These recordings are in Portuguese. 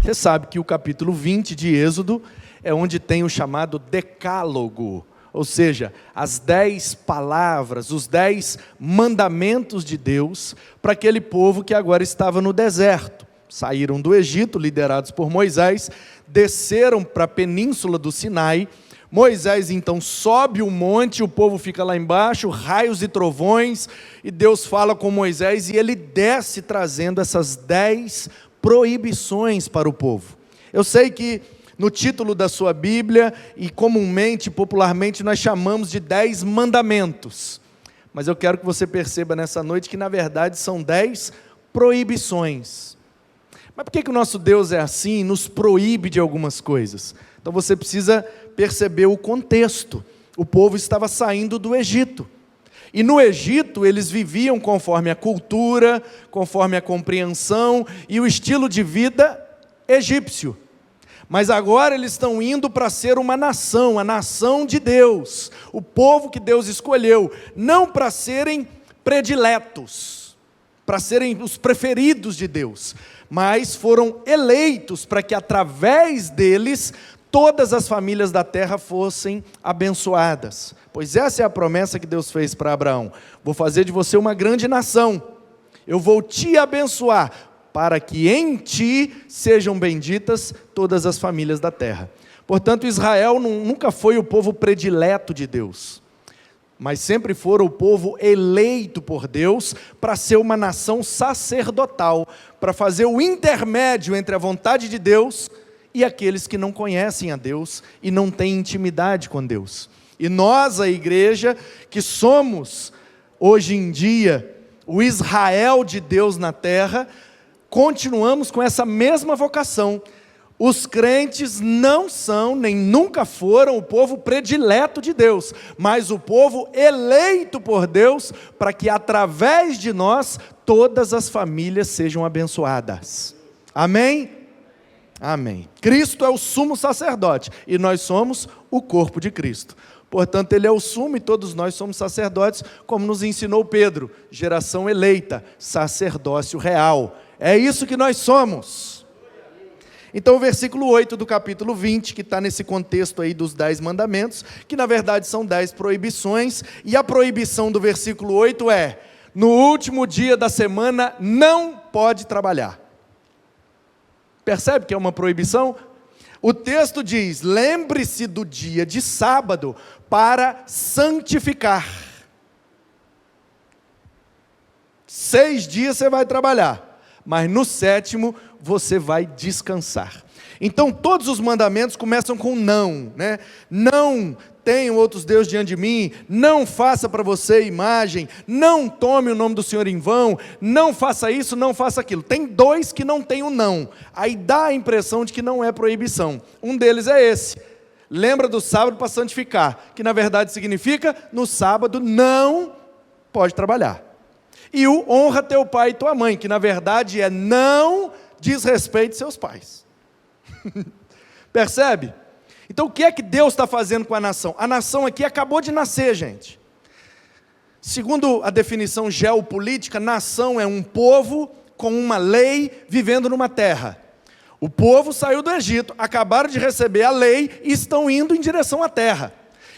Você sabe que o capítulo 20 de Êxodo é onde tem o chamado Decálogo, ou seja, as 10 palavras, os 10 mandamentos de Deus para aquele povo que agora estava no deserto. Saíram do Egito, liderados por Moisés, desceram para a península do Sinai. Moisés então sobe o monte, o povo fica lá embaixo, raios e trovões, e Deus fala com Moisés e ele desce trazendo essas 10 proibições para o povo. Eu sei que no título da sua Bíblia, e comumente, popularmente, nós chamamos de 10 mandamentos. Mas eu quero que você perceba nessa noite que, na verdade, são 10 proibições. Mas por que o nosso Deus é assim e nos proíbe de algumas coisas? Então você precisa perceber o contexto. O povo estava saindo do Egito. E no Egito eles viviam conforme a cultura, conforme a compreensão e o estilo de vida egípcio. Mas agora eles estão indo para ser uma nação, a nação de Deus, o povo que Deus escolheu, não para serem prediletos, para serem os preferidos de Deus, mas foram eleitos para que através deles todas as famílias da terra fossem abençoadas. Pois essa é a promessa que Deus fez para Abraão: vou fazer de você uma grande nação, eu vou te abençoar, para que em ti sejam benditas todas as famílias da terra. Portanto, Israel nunca foi o povo predileto de Deus, mas sempre foram o povo eleito por Deus para ser uma nação sacerdotal, para fazer o intermédio entre a vontade de Deus e aqueles que não conhecem a Deus e não têm intimidade com Deus. E nós, a igreja, que somos hoje em dia o Israel de Deus na terra, continuamos com essa mesma vocação. Os crentes não são, nem nunca foram, o povo predileto de Deus, mas o povo eleito por Deus, para que através de nós, todas as famílias sejam abençoadas. Amém? Amém. Cristo é o sumo sacerdote, e nós somos o corpo de Cristo. Portanto, Ele é o sumo e todos nós somos sacerdotes, como nos ensinou Pedro, geração eleita, sacerdócio real. É isso que nós somos. Então o versículo 8 do capítulo 20, que está nesse contexto aí dos 10 mandamentos, que na verdade são 10 proibições, e a proibição do versículo 8 é: no último dia da semana não pode trabalhar. Percebe que é uma proibição? O texto diz: lembre-se do dia de sábado para santificar. 6 dias você vai trabalhar, mas no 7º você vai descansar. Então todos os mandamentos começam com não, né? Não tenham outros deuses diante de mim, não faça para você imagem, não tome o nome do Senhor em vão, não faça isso, não faça aquilo. Tem 2 que não tem o não, aí dá a impressão de que não é proibição. Um deles é esse: lembra do sábado para santificar, que na verdade significa, no sábado não pode trabalhar. E o honra teu pai e tua mãe, que na verdade é não desrespeite seus pais. Percebe? Então o que é que Deus está fazendo com a nação? A nação aqui acabou de nascer, gente. Segundo a definição geopolítica, nação é um povo com uma lei vivendo numa terra. O povo saiu do Egito, acabaram de receber a lei e estão indo em direção à terra.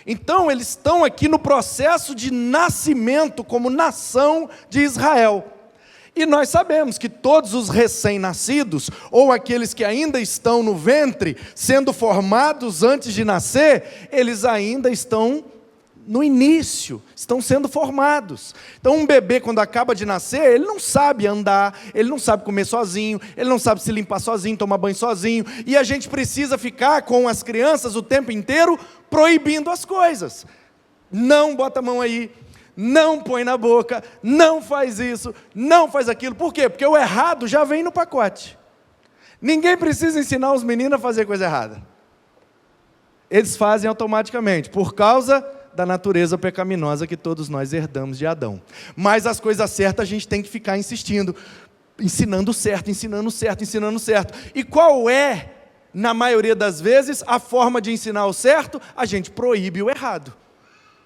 Então eles estão aqui no processo de nascimento como nação de Israel. E nós sabemos que todos os recém-nascidos, ou aqueles que ainda estão no ventre, sendo formados antes de nascer, eles ainda estão no início, estão sendo formados. Então um bebê, quando acaba de nascer, ele não sabe andar, ele não sabe comer sozinho, ele não sabe se limpar sozinho, tomar banho sozinho, e a gente precisa ficar com as crianças o tempo inteiro proibindo as coisas. Não bota a mão aí, não põe na boca, não faz isso, não faz aquilo. Por quê? Porque o errado já vem no pacote. Ninguém precisa ensinar os meninos a fazer coisa errada. Eles fazem automaticamente, por causa da natureza pecaminosa que todos nós herdamos de Adão. Mas as coisas certas a gente tem que ficar insistindo, ensinando certo, ensinando certo, ensinando certo. E qual é, na maioria das vezes, a forma de ensinar o certo? A gente proíbe o errado.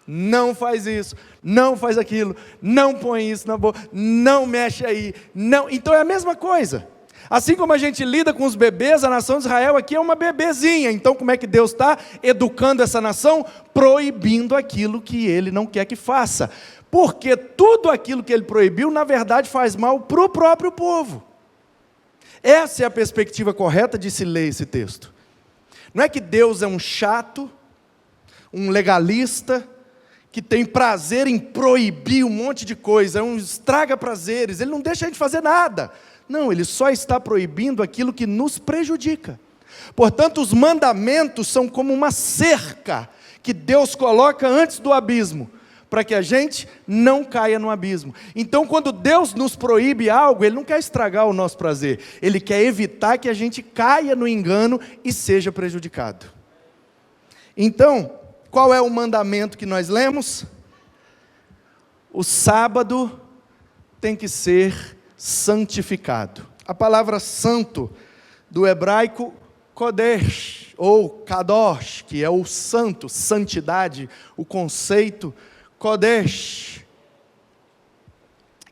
Não faz isso, não faz aquilo, não põe isso na boca, não mexe aí, não. Então é a mesma coisa. Assim como a gente lida com os bebês, a nação de Israel aqui é uma bebezinha. Então como é que Deus está educando essa nação? Proibindo aquilo que Ele não quer que faça. Porque tudo aquilo que Ele proibiu, na verdade, faz mal para o próprio povo. Essa é a perspectiva correta de se ler esse texto. Não é que Deus é um chato, um legalista, que tem prazer em proibir um monte de coisa, é um estraga prazeres, Ele não deixa a gente fazer nada. Não, Ele só está proibindo aquilo que nos prejudica. Portanto, os mandamentos são como uma cerca que Deus coloca antes do abismo, para que a gente não caia no abismo. Então, quando Deus nos proíbe algo, Ele não quer estragar o nosso prazer, Ele quer evitar que a gente caia no engano e seja prejudicado. Então, qual é o mandamento que nós lemos? O sábado tem que ser santificado. A palavra santo, do hebraico kodesh, ou kadosh, que é o santo, santidade, o conceito kodesh,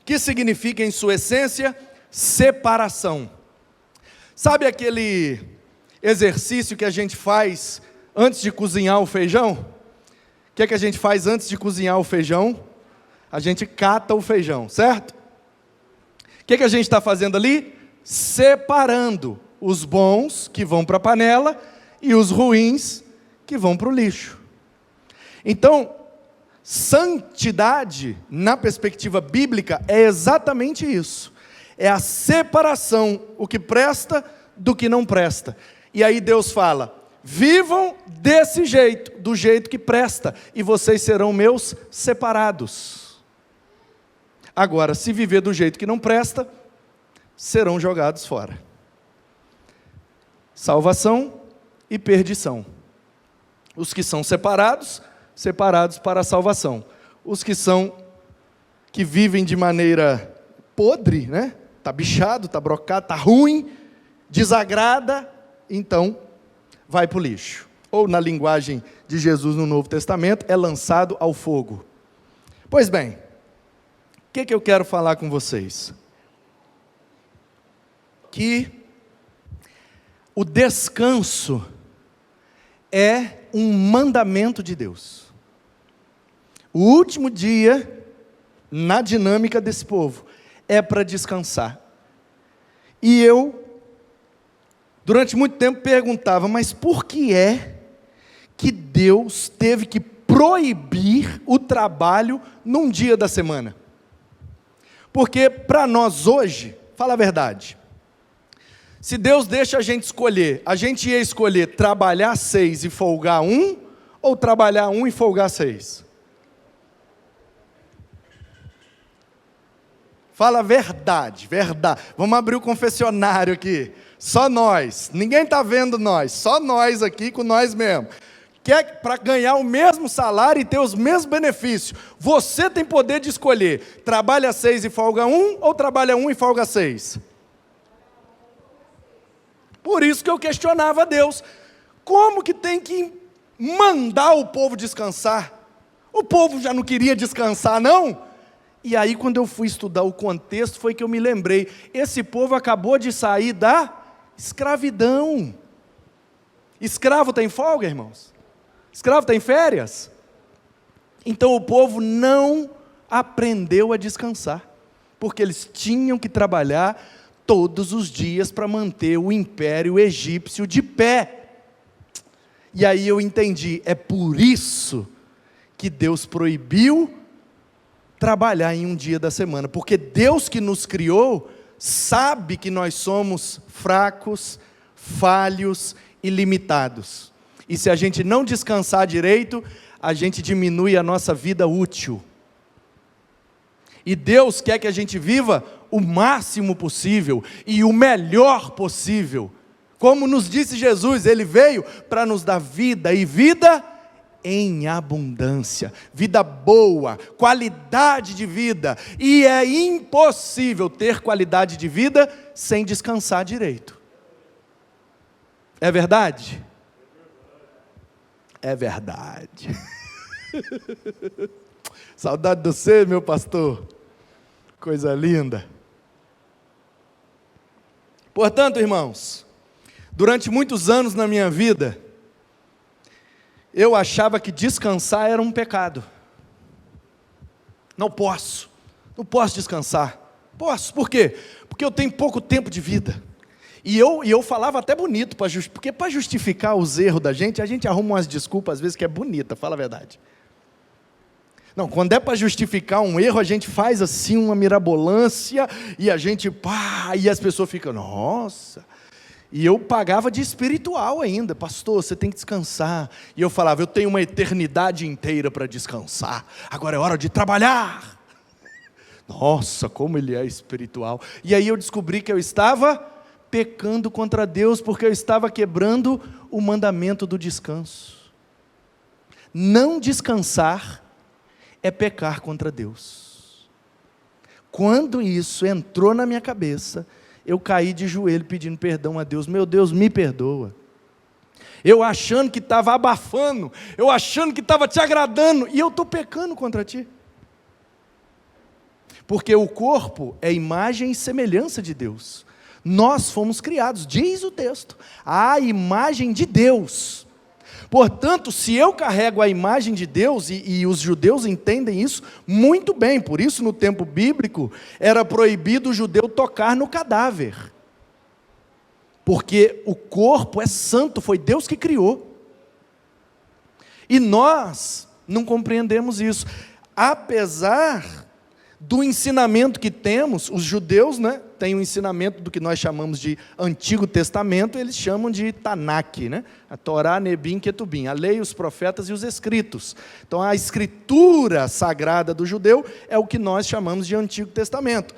que significa em sua essência, separação. Sabe aquele exercício que a gente faz antes de cozinhar o feijão? O que é que a gente faz antes de cozinhar o feijão? A gente cata o feijão, certo? O que é que a gente está fazendo ali? Separando os bons que vão para a panela e os ruins que vão para o lixo. Então, santidade, na perspectiva bíblica, é exatamente isso. É a separação, o que presta do que não presta. E aí Deus fala: vivam desse jeito, do jeito que presta, e vocês serão meus separados. Agora, se viver do jeito que não presta, serão jogados fora. Salvação e perdição. Os que são separados, separados para a salvação. Os que vivem de maneira podre, né? Está bichado, está brocado, está ruim, desagrada, então vai para o lixo. Ou na linguagem de Jesus no Novo Testamento, é lançado ao fogo. Pois bem, o que eu quero falar com vocês? Que o descanso é um mandamento de Deus. O último dia, na dinâmica desse povo, é para descansar. E eu, durante muito tempo, perguntava, mas por que é que Deus teve que proibir o trabalho num dia da semana? Porque para nós hoje, fala a verdade, se Deus deixa a gente escolher, a gente ia escolher trabalhar 6 e folgar 1, ou trabalhar 1 e folgar 6? Fala a verdade, verdade. Vamos abrir o confessionário aqui. Só nós, ninguém está vendo nós, só nós aqui com nós mesmo. Quer para ganhar o mesmo salário e ter os mesmos benefícios. Você tem poder de escolher, trabalha 6 e folga 1, ou trabalha 1 e folga 6? Por isso que eu questionava a Deus, como que tem que mandar o povo descansar? O povo já não queria descansar, não? E aí, quando eu fui estudar o contexto, foi que eu me lembrei, esse povo acabou de sair da escravidão. Escravo tem folga, irmãos? Escravo tem férias? Então o povo não aprendeu a descansar, porque eles tinham que trabalhar todos os dias para manter o império egípcio de pé. E aí eu entendi, é por isso que Deus proibiu trabalhar em um dia da semana, porque Deus que nos criou, sabe que nós somos fracos, falhos e limitados. E se a gente não descansar direito, a gente diminui a nossa vida útil. E Deus quer que a gente viva o máximo possível e o melhor possível. Como nos disse Jesus, Ele veio para nos dar vida e vida em abundância, vida boa, qualidade de vida. E é impossível ter qualidade de vida sem descansar direito. É verdade? É verdade. Saudade de você, meu pastor. Coisa linda. Portanto, irmãos, durante muitos anos na minha vida, eu achava que descansar era um pecado. Não posso descansar. Posso, por quê? Porque eu tenho pouco tempo de vida. E eu falava até bonito, porque para justificar os erros da gente, a gente arruma umas desculpas às vezes que é bonita, fala a verdade. Não, quando é para justificar um erro, a gente faz assim uma mirabolância, e a gente, e as pessoas ficam, nossa. E eu pagava de espiritual ainda, pastor, você tem que descansar. E eu falava, eu tenho uma eternidade inteira para descansar, agora é hora de trabalhar. Nossa, como ele é espiritual. E aí eu descobri que eu estava pecando contra Deus, porque eu estava quebrando o mandamento do descanso. Não descansar é pecar contra Deus. Quando isso entrou na minha cabeça, eu caí de joelho pedindo perdão a Deus. Meu Deus, me perdoa. Eu achando que estava abafando, eu achando que estava te agradando, e eu estou pecando contra ti. Porque o corpo é imagem e semelhança de Deus. Nós fomos criados, diz o texto, à imagem de Deus. Portanto, se eu carrego a imagem de Deus, e os judeus entendem isso muito bem, por isso no tempo bíblico era proibido o judeu tocar no cadáver. Porque o corpo é santo, foi Deus que criou. E nós não compreendemos isso. Apesar do ensinamento que temos, os judeus, têm um ensinamento do que nós chamamos de Antigo Testamento, eles chamam de Tanakh, a Torá, Nebim, Ketubim, a lei, os profetas e os escritos. Então a escritura sagrada do judeu é o que nós chamamos de Antigo Testamento.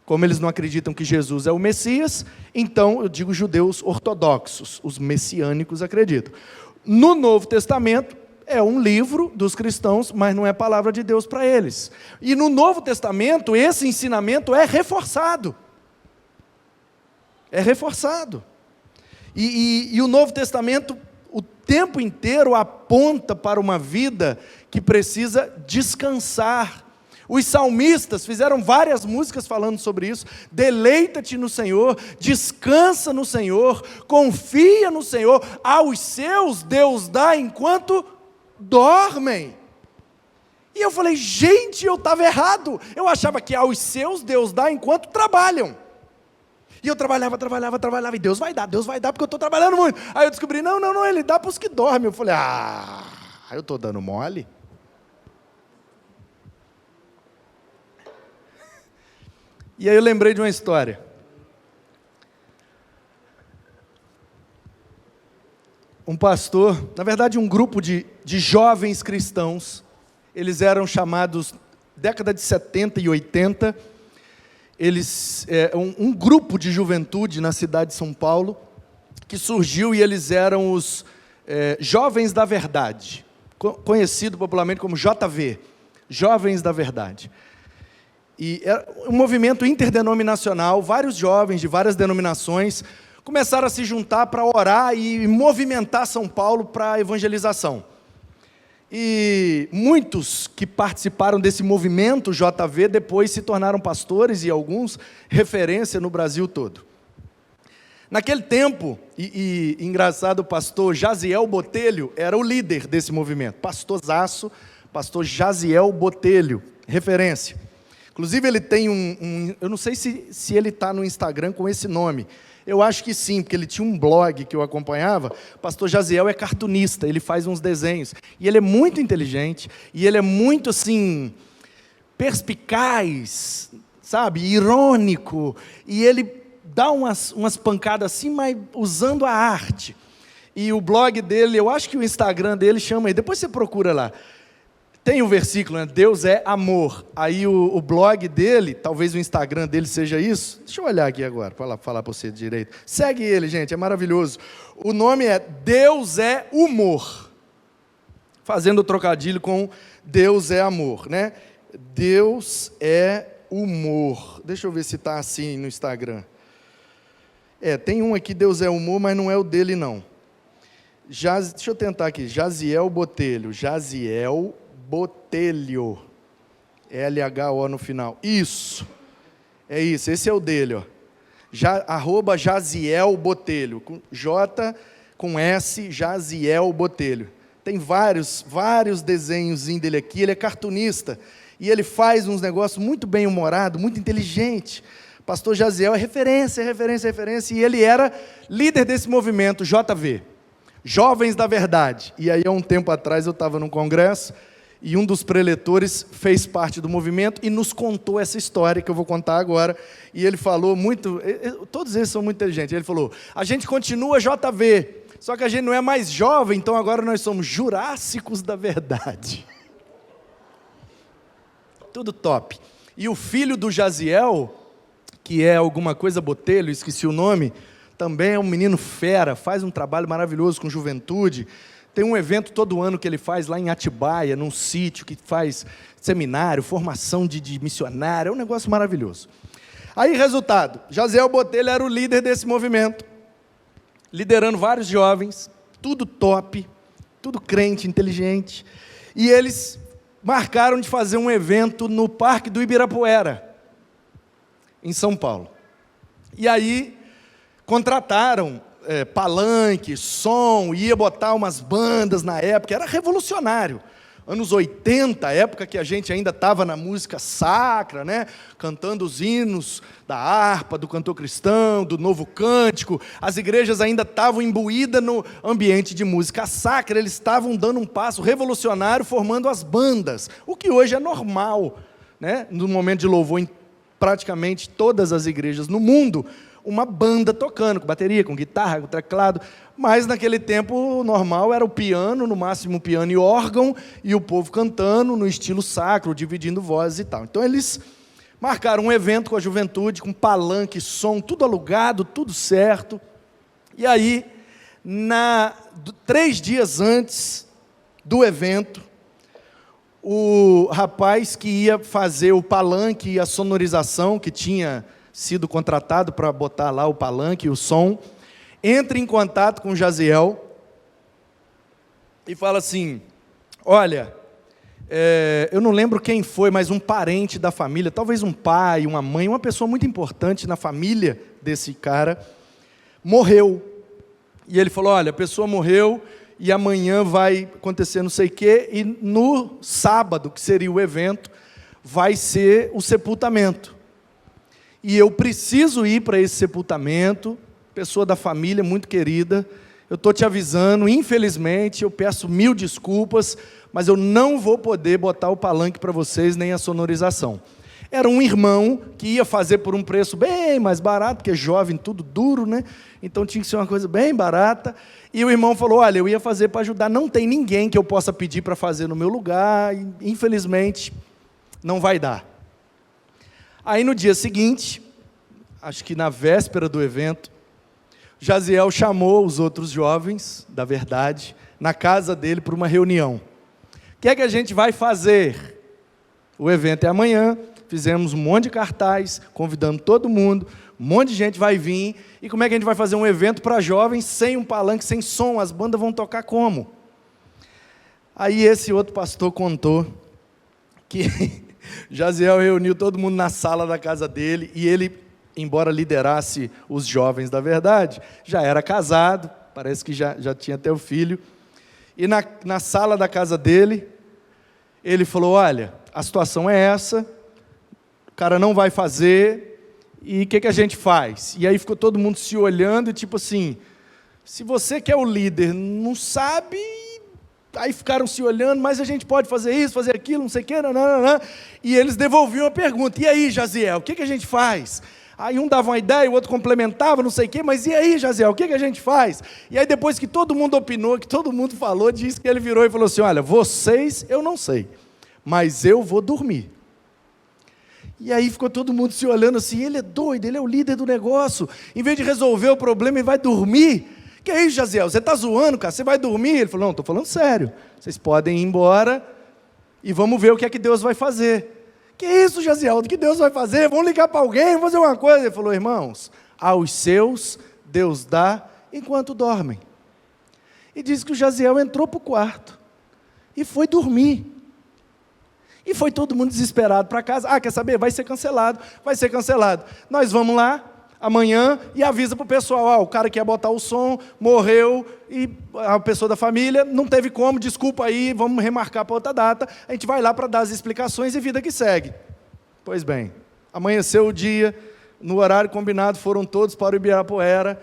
Como eles não acreditam que Jesus é o Messias, então eu digo judeus ortodoxos, os messiânicos acreditam. No Novo Testamento, é um livro dos cristãos, mas não é palavra de Deus para eles. E no Novo Testamento, esse ensinamento é reforçado. É reforçado. E o Novo Testamento, o tempo inteiro, aponta para uma vida que precisa descansar. Os salmistas fizeram várias músicas falando sobre isso. Deleita-te no Senhor, descansa no Senhor, confia no Senhor. Aos seus Deus dá enquanto dormem. E eu falei, gente, eu estava errado. Eu achava que aos seus Deus dá enquanto trabalham. E eu trabalhava, e Deus vai dar, porque eu estou trabalhando muito. Aí eu descobri, não, Ele dá para os que dormem. Eu falei, eu estou dando mole? E aí eu lembrei de uma história. Um pastor, na verdade um grupo de jovens cristãos, eles eram chamados, década de 70 e 80, um grupo de juventude na cidade de São Paulo, que surgiu e eles eram os Jovens da Verdade, conhecido popularmente como JV, Jovens da Verdade. E era um movimento interdenominacional, vários jovens de várias denominações começaram a se juntar para orar e movimentar São Paulo para a evangelização. E muitos que participaram desse movimento JV depois se tornaram pastores e alguns referência no Brasil todo. Naquele tempo, engraçado, o pastor Jaziel Botelho era o líder desse movimento. Pastorzaço, pastor Jaziel Botelho, referência. Inclusive ele tem eu não sei se ele está no Instagram com esse nome. Eu acho que sim, porque ele tinha um blog que eu acompanhava. O pastor Jaziel é cartunista, ele faz uns desenhos. E ele é muito inteligente, e ele é muito, assim, perspicaz, sabe, irônico. E ele dá umas pancadas assim, mas usando a arte. E o blog dele, eu acho que o Instagram dele chama aí, depois você procura lá. Tem um versículo, Deus é amor. Aí o blog dele, talvez o Instagram dele seja isso. Deixa eu olhar aqui agora, para falar para você direito. Segue ele, gente, é maravilhoso. O nome é Deus é humor. Fazendo o trocadilho com Deus é amor, Deus é humor. Deixa eu ver se está assim no Instagram. Tem um aqui, Deus é humor, mas não é o dele não. Deixa eu tentar aqui, Jaziel Botelho. Jaziel Botelho, LHO no final, isso, esse é o dele, arroba Jaziel Botelho, com J, com S, Jaziel Botelho. Tem vários desenhos dele aqui, ele é cartunista, e ele faz uns negócios muito bem humorado, muito inteligente. Pastor Jaziel é referência, e ele era líder desse movimento, JV, Jovens da Verdade. E aí, há um tempo atrás, eu estava num congresso, e um dos preletores fez parte do movimento e nos contou essa história que eu vou contar agora. E ele falou muito, todos eles são muito inteligentes, ele falou, a gente continua JV, só que a gente não é mais jovem, então agora nós somos Jurássicos da Verdade. Tudo top. E o filho do Jaziel, que é alguma coisa Botelho, esqueci o nome, também é um menino fera, faz um trabalho maravilhoso com juventude. Tem um evento todo ano que ele faz lá em Atibaia, num sítio, que faz seminário, formação de missionário, é um negócio maravilhoso. Aí, resultado, Jaziel Botelho era o líder desse movimento, liderando vários jovens, tudo top, tudo crente, inteligente, e eles marcaram de fazer um evento no Parque do Ibirapuera, em São Paulo. E aí, contrataram palanque, som, ia botar umas bandas na época, era revolucionário. Anos 80, época que a gente ainda estava na música sacra, né? Cantando os hinos da harpa, do cantor cristão, do novo cântico. As igrejas ainda estavam imbuídas no ambiente de música sacra, eles estavam dando um passo revolucionário, formando as bandas, o que hoje é normal, né? No momento de louvor em praticamente todas as igrejas no mundo, uma banda tocando, com bateria, com guitarra, com teclado, mas naquele tempo o normal era o piano, no máximo piano e órgão, e o povo cantando no estilo sacro, dividindo vozes e tal. Então eles marcaram um evento com a juventude, com palanque, som, tudo alugado, tudo certo, e aí, 3 dias antes do evento, o rapaz que ia fazer o palanque e a sonorização, que tinha sido contratado para botar lá o palanque e o som, entra em contato com o Jaziel e fala assim, olha, eu não lembro quem foi, mas um parente da família, talvez um pai, uma mãe, uma pessoa muito importante na família desse cara, morreu. E ele falou, olha, a pessoa morreu e amanhã vai acontecer não sei o quê, e no sábado, que seria o evento, vai ser o sepultamento. E eu preciso ir para esse sepultamento, pessoa da família muito querida, eu estou te avisando, infelizmente, eu peço 1000 desculpas, mas eu não vou poder botar o palanque para vocês, nem a sonorização. Era um irmão que ia fazer por um preço bem mais barato, porque jovem, tudo duro, né? Então tinha que ser uma coisa bem barata, e o irmão falou, olha, eu ia fazer para ajudar, não tem ninguém que eu possa pedir para fazer no meu lugar, e, infelizmente, não vai dar. Aí no dia seguinte, acho que na véspera do evento, Jaziel chamou os outros jovens, da verdade, na casa dele para uma reunião. O que é que a gente vai fazer? O evento é amanhã, fizemos um monte de cartaz, convidando todo mundo, um monte de gente vai vir, e como é que a gente vai fazer um evento para jovens sem um palanque, sem som, as bandas vão tocar como? Aí esse outro pastor contou que Jaziel reuniu todo mundo na sala da casa dele, e ele, embora liderasse os jovens da verdade, já era casado, parece que já tinha até o filho, e na sala da casa dele, ele falou, olha, a situação é essa, o cara não vai fazer, e o que a gente faz? E aí ficou todo mundo se olhando, e tipo assim, se você que é o líder não sabe, aí ficaram se olhando, mas a gente pode fazer isso, fazer aquilo, não sei o quê, e eles devolviam a pergunta, e aí, Jaziel, o que a gente faz? Aí um dava uma ideia, o outro complementava, não sei o quê, mas e aí, Jaziel, o que a gente faz? E aí depois que todo mundo opinou, que todo mundo falou, disse que ele virou e falou assim, olha, vocês eu não sei, mas eu vou dormir. E aí ficou todo mundo se olhando assim, ele é doido, ele é o líder do negócio, em vez de resolver o problema, ele vai dormir. Que é isso, Jaziel, você está zoando, cara, você vai dormir? Ele falou, não, estou falando sério, vocês podem ir embora e vamos ver o que é que Deus vai fazer. Que isso, Jaziel, o que Deus vai fazer? Vamos ligar para alguém, vamos fazer uma coisa. Ele falou, irmãos, aos seus Deus dá enquanto dormem. E diz que o Jaziel entrou para o quarto e foi dormir. E foi todo mundo desesperado para casa. Ah, quer saber? Vai ser cancelado, vai ser cancelado. Nós vamos lá, amanhã, e avisa para o pessoal, o cara que ia botar o som morreu, e a pessoa da família não teve como, desculpa aí, vamos remarcar para outra data, a gente vai lá para dar as explicações e vida que segue. Pois bem, amanheceu o dia, no horário combinado foram todos para o Ibirapuera,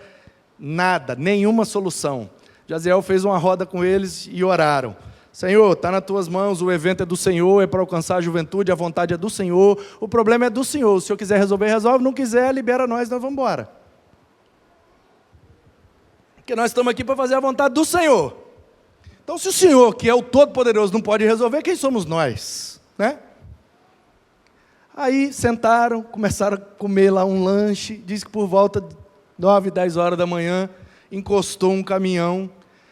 nada, nenhuma solução. Jaziel fez uma roda com eles e oraram. Senhor, está nas tuas mãos, o evento é do Senhor, é para alcançar a juventude, a vontade é do Senhor, o problema é do Senhor, se o Senhor quiser resolver, resolve, não quiser, libera nós vamos embora. Porque nós estamos aqui para fazer a vontade do Senhor. Então, se o Senhor, que é o Todo-Poderoso, não pode resolver, quem somos nós? Né? Aí sentaram, começaram a comer lá um lanche, diz que por volta de 9, 10 horas da manhã, encostou um caminhão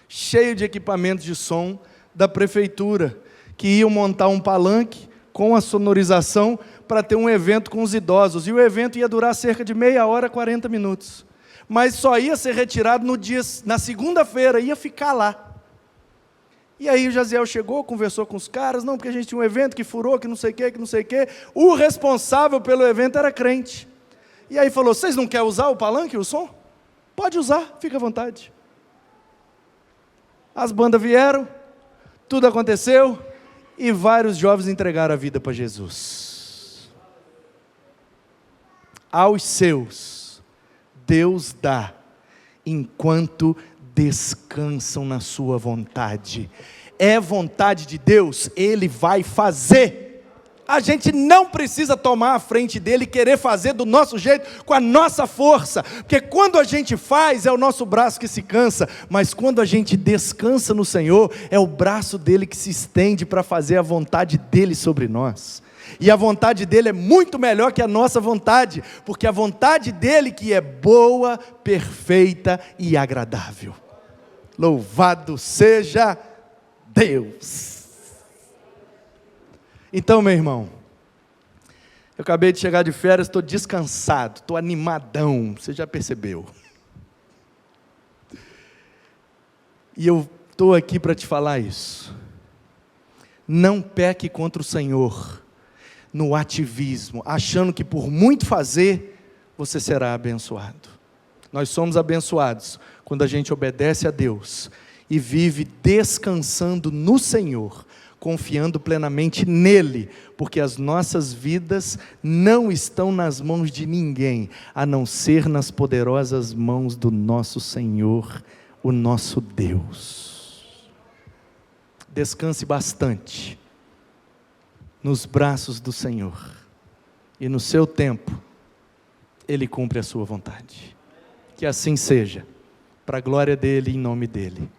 cheio de equipamentos de som da prefeitura, que iam montar um palanque com a sonorização para ter um evento com os idosos, e o evento ia durar cerca de meia hora, 40 minutos, mas só ia ser retirado na segunda-feira, ia ficar lá. E aí o Jaziel chegou, conversou com os caras, não, porque a gente tinha um evento que furou, que não sei o quê, o responsável pelo evento era crente, e aí falou, vocês não querem usar o palanque, o som? Pode usar, fica à vontade. As bandas vieram, tudo aconteceu, e vários jovens entregaram a vida para Jesus. Aos seus, Deus dá, enquanto descansam na sua vontade. É vontade de Deus, Ele vai fazer. A gente não precisa tomar a frente dele e querer fazer do nosso jeito, com a nossa força, porque quando a gente faz, é o nosso braço que se cansa, mas quando a gente descansa no Senhor, é o braço dele que se estende para fazer a vontade dele sobre nós, e a vontade dele é muito melhor que a nossa vontade, porque a vontade dele que é boa, perfeita e agradável. Louvado seja Deus! Então, meu irmão, eu acabei de chegar de férias, estou descansado, estou animadão, você já percebeu. E eu estou aqui para te falar isso. Não peque contra o Senhor no ativismo, achando que por muito fazer, você será abençoado. Nós somos abençoados quando a gente obedece a Deus e vive descansando no Senhor, confiando plenamente nele, porque as nossas vidas não estão nas mãos de ninguém, a não ser nas poderosas mãos do nosso Senhor, o nosso Deus. Descanse bastante nos braços do Senhor, e no seu tempo, Ele cumpre a sua vontade. Que assim seja, para a glória dEle e em nome dEle.